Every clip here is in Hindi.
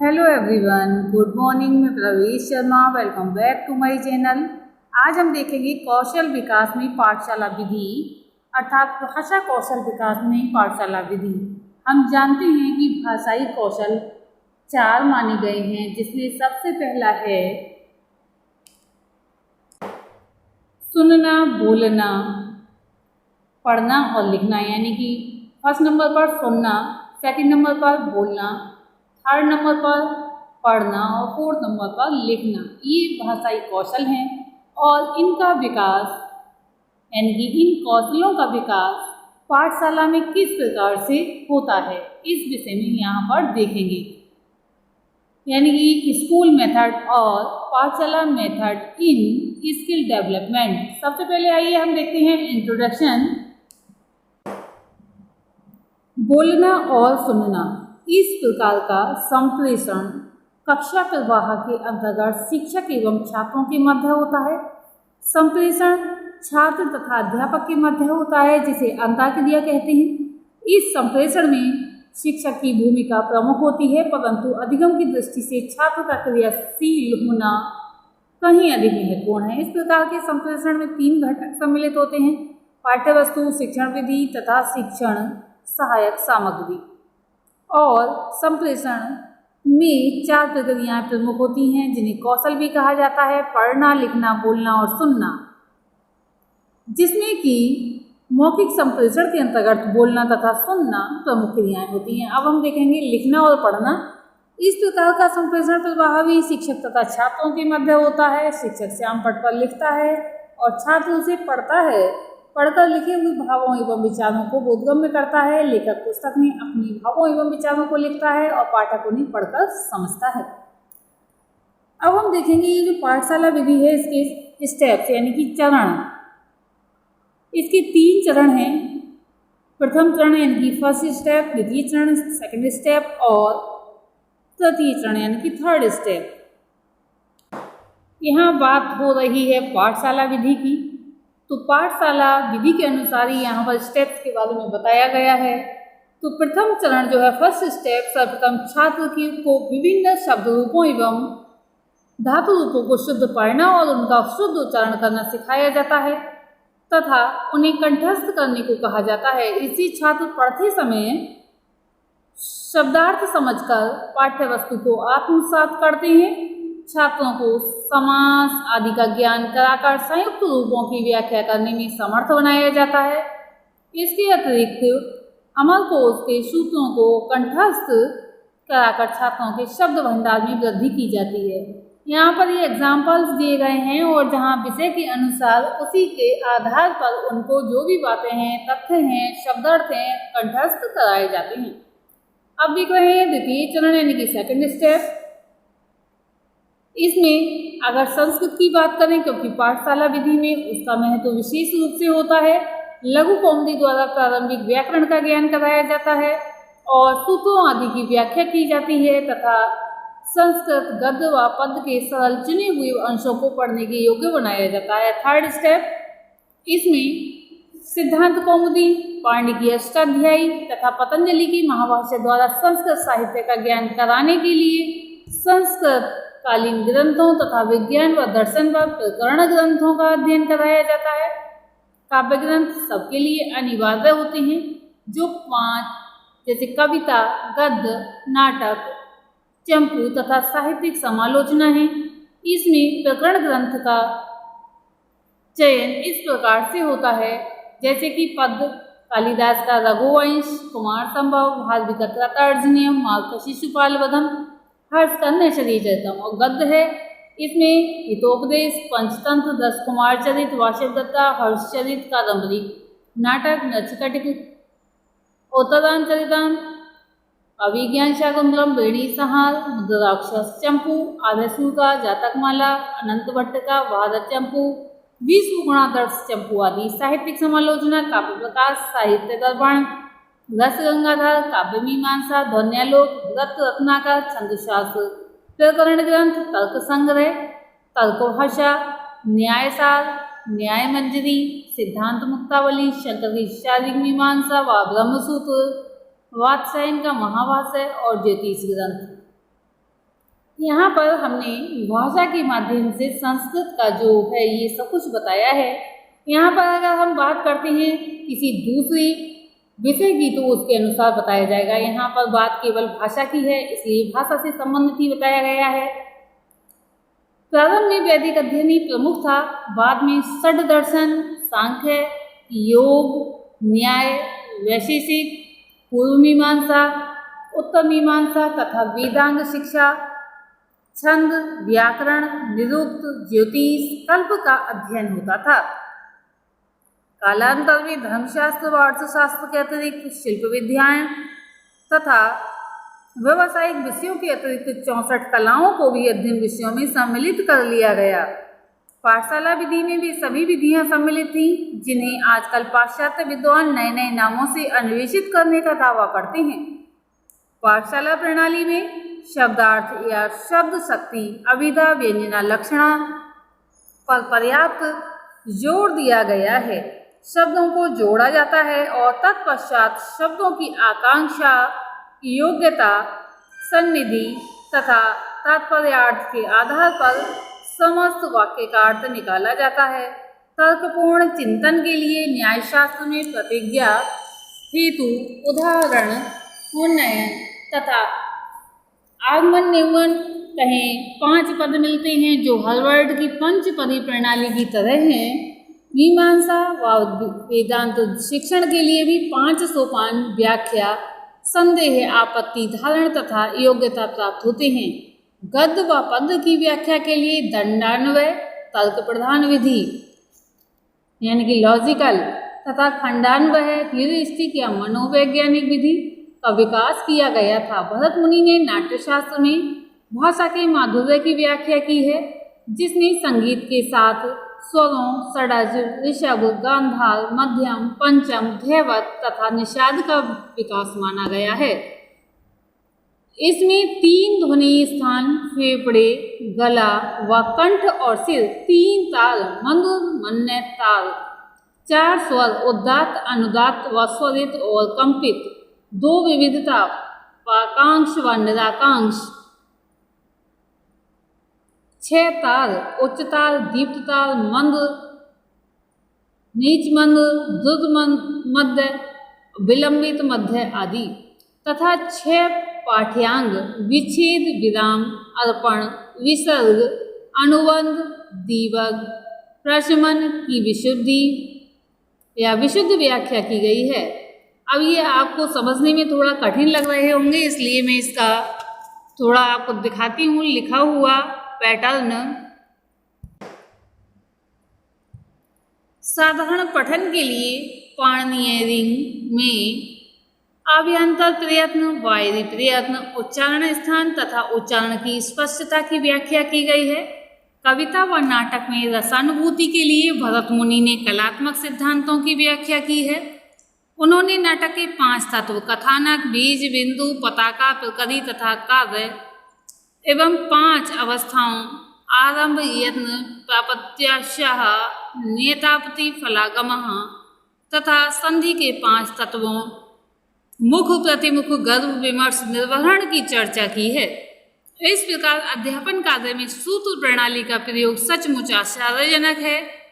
Hello everyone, good morning. मैं Pravesh Sharma, welcome back to my channel. आज हम देखेंगे कौशल विकास में पाठशाला विधि, अर्थात भाषा कौशल विकास में पाठशाला विधि। हम जानते हैं कि भाषाई कौशल 4 माने गए हैं, जिसमें सबसे पहला है सुनना, बोलना, पढ़ना और लिखना। यानी कि फर्स्ट नंबर पर सुनना, सेकंड नंबर पर बोलना, थर्ड नंबर पर पढ़ना और फोर्थ नंबर पर लिखना। ये भाषाई कौशल हैं और इनका विकास यानी कि इन कौशलों का विकास पाठशाला में किस प्रकार से होता है, इस विषय में यहाँ पर देखेंगे। यानी कि स्कूल मेथड और पाठशाला मेथड इन स्किल डेवलपमेंट। सबसे पहले आइए हम देखते हैं इंट्रोडक्शन। बोलना और सुनना इस प्रकार का संप्रेषण कक्षा प्रवाह के अंतर्गत शिक्षक एवं छात्रों के मध्य होता है। संप्रेषण छात्र तथा अध्यापक के मध्य होता है, जिसे अंतःक्रिया कहते हैं। इस संप्रेषण में शिक्षक की भूमिका प्रमुख होती है, परंतु अधिगम की दृष्टि से छात्र का क्रियाशील होना कहीं अधिक महत्वपूर्ण है। इस प्रकार के संप्रेषण में 3 घटक सम्मिलित होते हैं: पाठ्यवस्तु, शिक्षण विधि तथा शिक्षण सहायक सामग्री। और संप्रेषण में 4 प्रक्रियाएं प्रमुख होती हैं, जिन्हें कौशल भी कहा जाता है: पढ़ना, लिखना, बोलना और सुनना। जिसमें कि मौखिक संप्रेषण के अंतर्गत बोलना तथा सुनना प्रमुख क्रियाएं होती हैं। अब हम देखेंगे लिखना और पढ़ना। इस प्रकार का संप्रेषण प्रवाह भी शिक्षक तथा छात्रों के मध्य होता है। शिक्षक श्याम पट पर लिखता है और छात्र उसे पढ़ता है। पढ़कर लिखे हुए भावों एवं विचारों को बोधगम्य करता है। लेखक पुस्तक में अपने भावों एवं विचारों को लिखता है और पाठक उन्हें पढ़कर समझता है। अब हम देखेंगे ये जो पाठशाला विधि है, इसके स्टेप्स यानी कि चरण। इसके 3 चरण हैं। प्रथम चरण यानी कि फर्स्ट स्टेप, द्वितीय चरण सेकंड स्टेप और तृतीय चरण यानी कि थर्ड स्टेप। यहाँ बात हो रही है पाठशाला विधि की। तो पाठशाला विधि के अनुसार ही यहाँ पर स्टेप्स के बारे में बताया गया है। तो प्रथम चरण जो है फर्स्ट स्टेप, सर्वप्रथम छात्र को विभिन्न शब्द रूपों एवं धातु रूपों को शुद्ध पढ़ना और उनका शुद्ध उच्चारण करना सिखाया जाता है तथा उन्हें कंठस्थ करने को कहा जाता है। इसी छात्र पढ़ते समय शब्दार्थ समझकर पाठ्यवस्तु को आत्मसात करते हैं। छात्रों को समास आदि का ज्ञान कराकर संयुक्त रूपों की व्याख्या करने में समर्थ बनाया जाता है। इसके अतिरिक्त अमरकोश के सूत्रों को कंठस्थ कराकर छात्रों के शब्द भंडार में वृद्धि की जाती है। यहाँ पर ये एग्जाम्पल्स दिए गए हैं और जहाँ विषय के अनुसार उसी के आधार पर उनको जो भी बातें हैं, तथ्य हैं, शब्दार्थ हैं, कंठस्थ कराए जाते हैं। अब देख रहे हैं द्वितीय चरण यानी कि सेकंड स्टेप। इसमें अगर संस्कृत की बात करें, क्योंकि पाठशाला विधि में उसका महत्व विशेष रूप से होता है, लघु कौमुदी द्वारा प्रारंभिक व्याकरण का ज्ञान कराया जाता है और सूत्रों आदि की व्याख्या की जाती है तथा संस्कृत गद्य व पद्य के सरल चुने हुए अंशों को पढ़ने के योग्य बनाया जाता है। थर्ड स्टेप, इसमें सिद्धांत कौमुदी, पाणिनि की अष्टाध्यायी तथा पतंजलि की महाभाष्य द्वारा संस्कृत साहित्य का ज्ञान कराने के लिए संस्कृत कालीन ग्रंथों तथा विज्ञान व दर्शन व प्रकरण ग्रंथों का अध्ययन कराया जाता है। काव्य ग्रंथ सबके लिए अनिवार्य होते हैं, जो 5 जैसे कविता, गद्य, नाटक, चंपू तथा साहित्यिक समालोचना है। इसमें प्रकरण ग्रंथ का चयन इस प्रकार से होता है, जैसे कि पद्य कालिदास का रघुवंश, कुमार संभव, भारवी का त्रातार्जनीयम, मार्ग शिशुपाल वधम, हर्ष का नैषधीयचरितम। और गद्य है, इसमें हितोपदेश, पंचतंत्र, 10 कुमार चरित, वाशिवदत्ता, हर्षचरित, कादम्बरी। नाटक नचिकेटिक, उत्तरायण चरितम, अभिज्ञान शाकुंतलम, बेणी संहार, मुद्राक्षस चंपू, आधेसुर का जातकमाला, अनंत भट्ट का भारत चंपू, 20 गुणादर्श चंपू आदि। साहित्यिक समालोचना, काव्य प्रकाश, साहित्य दर्पण, रस गंगाधर, काव्य मीमांसा, ध्वन्यालोक, व्रत रत्नाकर, छंदशास्त्र। प्रकरण ग्रंथ, तर्क संग्रह, तर्कभाषा, न्यायसार, न्याय मंजरी, सिद्धांत मुक्तावली, शंकर की शारीरिक मीमांसा व ब्रह्मसूत्र, वात्स्यायन का महाभाष्य और ज्योतिष ग्रंथ। यहाँ पर हमने भाषा के माध्यम से संस्कृत का जो है ये सब कुछ बताया है। यहाँ पर अगर हम बात करते हैं किसी दूसरी विषय की तो उसके अनुसार बताया जाएगा। यहाँ पर बात केवल भाषा की है, इसलिए भाषा से संबंधित ही बताया गया है। प्रारंभ में वैदिक अध्ययन ही प्रमुख था, बाद में षड दर्शन, सांख्य, योग, न्याय, वैशेषिक, पूर्व मीमांसा, उत्तर मीमांसा तथा वेदांग शिक्षा, छंद, व्याकरण, निरुक्त, ज्योतिष, कल्प का अध्ययन होता था। कालांतर में धर्मशास्त्र व अर्थशास्त्र के अतिरिक्त शिल्प विद्याएं तथा व्यावसायिक विषयों के अतिरिक्त 64 कलाओं को भी अध्ययन विषयों में सम्मिलित कर लिया गया। पाठशाला विधि में भी सभी विधियां सम्मिलित थीं, जिन्हें आजकल पाश्चात्य विद्वान नए नए नामों से अन्वेषित करने का दावा करते हैं। पाठशाला प्रणाली में शब्दार्थ या शब्द शक्ति, अभिधा, व्यंजना, लक्षणा पर पर्याप्त जोर दिया गया है। शब्दों को जोड़ा जाता है और तत्पश्चात शब्दों की आकांक्षा, योग्यता, सन्निधि तथा तात्पर्यार्थ के आधार पर समस्त वाक्य का अर्थ निकाला जाता है। तर्कपूर्ण चिंतन के लिए न्यायशास्त्र में प्रतिज्ञा, हेतु, उदाहरण, उन्नयन तथा आगमन निगमन कहें 5 पद मिलते हैं, जो हर्वर्ड की पंचपदी प्रणाली की तरह हैं। मीमांसा व वेदांत शिक्षण के लिए भी 5 सोपान, व्याख्या, संदेह, आपत्ति, धारण तथा योग्यता प्राप्त होते हैं। गद्य व पद्य की व्याख्या के लिए दंडान्वय, तर्क प्रधान विधि यानी कि लॉजिकल तथा खंडान्वय, ह्यूरिस्टिक या मनोवैज्ञानिक विधि का विकास किया गया था। भरत मुनि ने नाट्यशास्त्र में भाषा के माधुर्य की व्याख्या की है, जिसने संगीत के साथ स्वरों, षडज, ऋषभ, गांधार, मध्यम, पंचम, धैवत तथा निषाद का विकास माना गया है। इसमें 3 ध्वनि स्थान, फेफड़े, गला व कंठ और सिर, 3 ताल, मधुर, मन्य ताल, 4 स्वर, उदात्त, अनुदात्त व स्वरित और कंपित, 2 विविधता, पाकांश व निराकांश, 6 ताल, उच्च ताल, दीप्त ताल, मंद, नीच मंद, द्रुत मध्य, विलंबित मध्य आदि तथा 6 पाठ्यांग, विच्छेद, विराम, अर्पण, विसर्ग, अनुबंध, दीवग, प्रशमन की विशुद्धि या विशुद्ध व्याख्या की गई है। अब ये आपको समझने में थोड़ा कठिन लग रहे होंगे, इसलिए मैं इसका थोड़ा आपको दिखाती हूँ लिखा हुआ पैटर्न। साधारण पठन के लिए पाणिनीय रिंग में आभ्यंतर प्रयत्न, बाहरी प्रयत्न, उच्चारण स्थान तथा उच्चारण की स्पष्टता की व्याख्या की गई है। कविता व नाटक में रसानुभूति के लिए भरत मुनि ने कलात्मक सिद्धांतों की व्याख्या की है। उन्होंने नाटक के 5 तत्व कथानक, बीज, बिंदु, पताका, प्रकृति तथा काव्य एवं 5 अवस्थाओं आरंभ, यत्न, प्रापत्याशः, नेतापति, फलागमः तथा संधि के 5 तत्वों मुख, प्रतिमुख, गर्भ, विमर्श, निर्वहन की चर्चा की है। इस प्रकार अध्यापन कार्य में सूत्र प्रणाली का प्रयोग सचमुच आश्चर्यजनक है।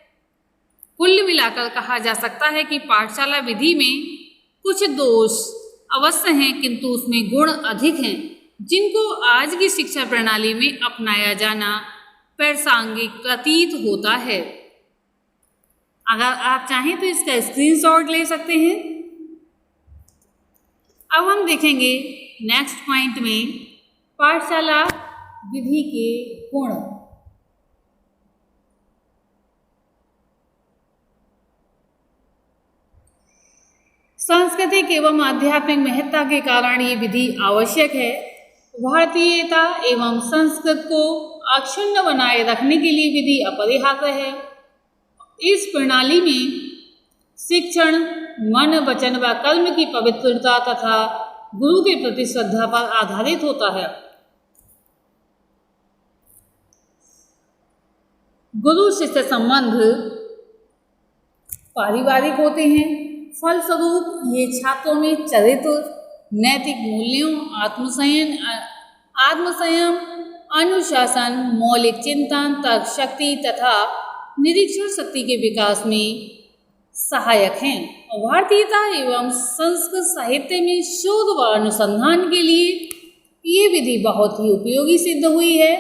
कुल मिलाकर कहा जा सकता है कि पाठशाला विधि में कुछ दोष अवश्य हैं, किंतु उसमें गुण अधिक हैं, जिनको आज की शिक्षा प्रणाली में अपनाया जाना प्रासंगिक प्रतीत होता है। अगर आप चाहें तो इसका स्क्रीनशॉट ले सकते हैं। अब हम देखेंगे नेक्स्ट पॉइंट में पाठशाला विधि के गुण। सांस्कृतिक एवं आध्यात्मिक महत्ता के कारण ये विधि आवश्यक है। भारतीयता एवं संस्कृत को अक्षुण्ण बनाए रखने के लिए विधि अपरिहार्य है। इस प्रणाली में शिक्षण मन, वचन व कर्म की पवित्रता तथा गुरु के प्रति श्रद्धा पर आधारित होता है। गुरु शिष्य संबंध पारिवारिक होते हैं। फलस्वरूप ये छात्रों में चरित्र, नैतिक मूल्यों, आत्मसंयम, अनुशासन, मौलिक चिंतन, तर्क शक्ति तथा निरीक्षण शक्ति के विकास में सहायक हैं। भारतीयता एवं संस्कृत साहित्य में शोध व अनुसंधान के लिए ये विधि बहुत ही उपयोगी सिद्ध हुई है।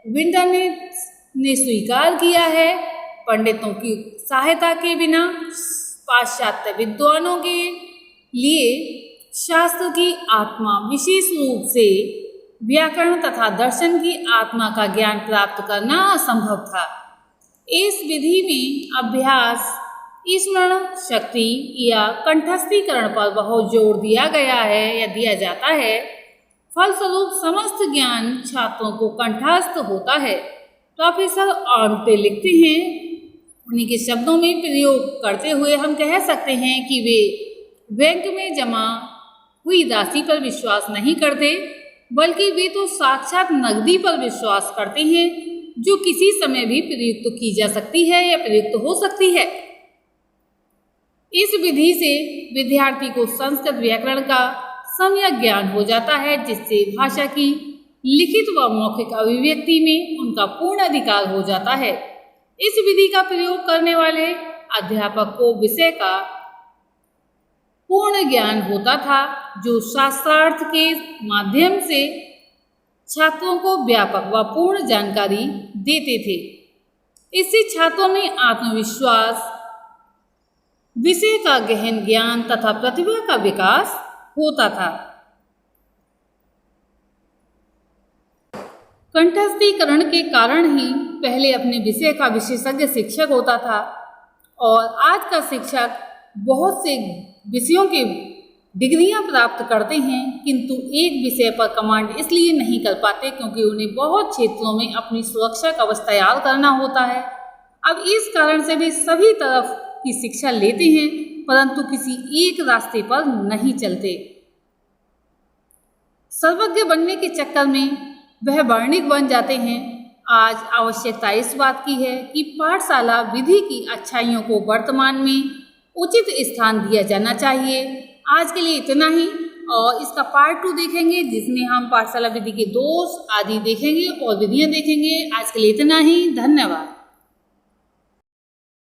विंटर ने स्वीकार किया है, पंडितों की सहायता के बिना पाश्चात्य विद्वानों के लिए शास्त्र की आत्मा, विशेष रूप से व्याकरण तथा दर्शन की आत्मा का ज्ञान प्राप्त करना असंभव था। इस विधि में अभ्यास, स्मरण शक्ति या कंठस्थीकरण पर बहुत जोर दिया गया है या दिया जाता है। फलस्वरूप समस्त ज्ञान छात्रों को कंठस्थ होता है। प्रोफेसर आमटे लिखते हैं, उन्हीं के शब्दों में प्रयोग करते हुए हम कह सकते हैं कि वे बैंक में जमा हुई राशि पर विश्वास नहीं करते, बल्कि वे तो साक्षात नकदी पर विश्वास करते हैं, जो किसी समय भी प्रयुक्त की जा सकती है या प्रयुक्त हो सकती है। इस विधि से विद्यार्थी को संस्कृत व्याकरण का सम्यक ज्ञान हो जाता है, जिससे भाषा की लिखित व मौखिक अभिव्यक्ति में उनका पूर्ण अधिकार हो जाता है। इस विधि का प्रयोग करने वाले अध्यापक को विषय का पूर्ण ज्ञान होता था, जो शास्त्रार्थ के माध्यम से छात्रों को व्यापक व पूर्ण जानकारी देते थे। इससे छात्रों में आत्मविश्वास, विषय का गहन ज्ञान तथा प्रतिभा का विकास होता था। कंठस्थीकरण के कारण ही पहले अपने विषय का विशेषज्ञ शिक्षक होता था, और आज का शिक्षक बहुत से विषयों के डिग्रियां प्राप्त करते हैं, किंतु एक विषय पर कमांड इसलिए नहीं कर पाते क्योंकि उन्हें बहुत क्षेत्रों में अपनी सुरक्षा कवच तैयार करना होता है। अब इस कारण से वे सभी तरफ की शिक्षा लेते हैं, परंतु किसी एक रास्ते पर नहीं चलते। सर्वज्ञ बनने के चक्कर में वह वर्णिक बन जाते हैं। आज आवश्यकता इस बात की है कि पाठशाला विधि की अच्छाइयों को वर्तमान में उचित स्थान दिया जाना चाहिए। आज के लिए इतना ही, और इसका पार्ट 2 देखेंगे, जिसमें हम पाठशाला विधि के दोष आदि देखेंगे और विधियां देखेंगे। आज के लिए इतना ही, धन्यवाद।